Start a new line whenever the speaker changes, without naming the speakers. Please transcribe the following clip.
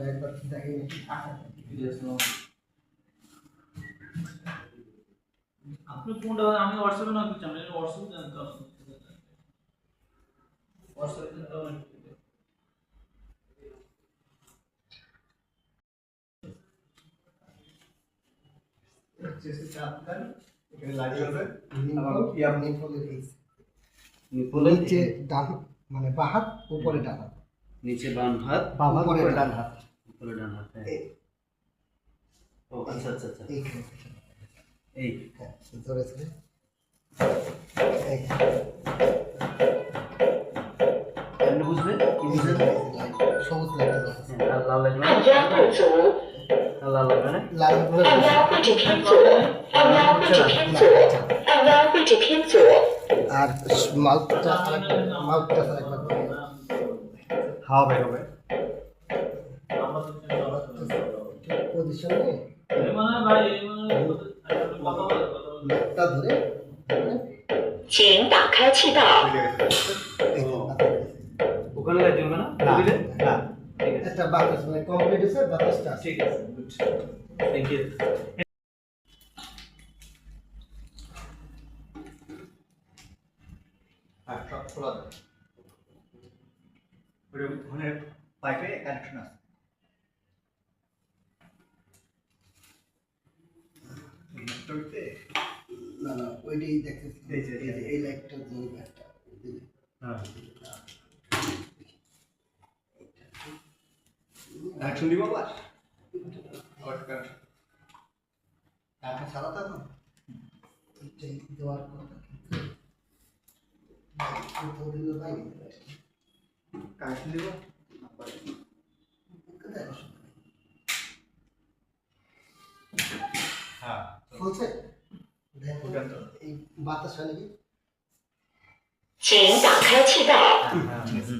একবার দেখে
আপনি কোনটা আমি হোয়াটসঅ্যাপে না কিছু আমি হোয়াটসঅ্যাপে জানতে পারছি হোয়াটসঅ্যাপে জানতে পারছি
जैसे चाप कर এখানে লাগিয়ে হবে আবার কি আপনি নিপলের এই
নিপলের
নিচে ডান মানে বাঁ হাত উপরে ডান হাত
নিচে বাম হাত
উপরে ডান হাত
উপরে ডান হাত ও আচ্ছা আচ্ছা আচ্ছা
এইখানে
এই
হ্যাঁ ধরে ধরে এই
কেমনে বুঝবে কি বুঝবে
সবুজ লাইট জ্বলছে
লাল লাল লাগবে
按压不足，
লাল লাল লাগবে না
লাল বলে
按压位置偏左，按压位置偏左，按压位置偏左。
আর মাউথটা মাউথটা আরেকবার
হাওয়া বের হবে
পজিশনে
এই মানে ভাই এই মানে কথা বলে
মুখটা ধরে
请打开气道。
ওখানে লাইট জ্বলবে না
না
দিলে
না
ঠিক আছে
একটা বাতাস মানে কমপ্লিট হচ্ছে বাতাসটা
ঠিক আছে গুড থ্যাংক ইউ
আর সব খোলা যায় ওখানে পাইপে কানেকশন আছে
না না ওইটাই দেখতেছি
এই যে,
এই যে এই লাইটটা জ্বলবে একটা
হ্যাঁ
কানেকশন দিব আবার কানেকশন
টাকা ছাড়া তো না এইটাই দেওয়ার কথা তো দিল ভাই
কানেকশন দিব হ্যাঁ
বলছে দেখো
ওটা তো
এই বাতাস হয় নাকি
请打开气道。
হ্যাঁ ঠিক আছে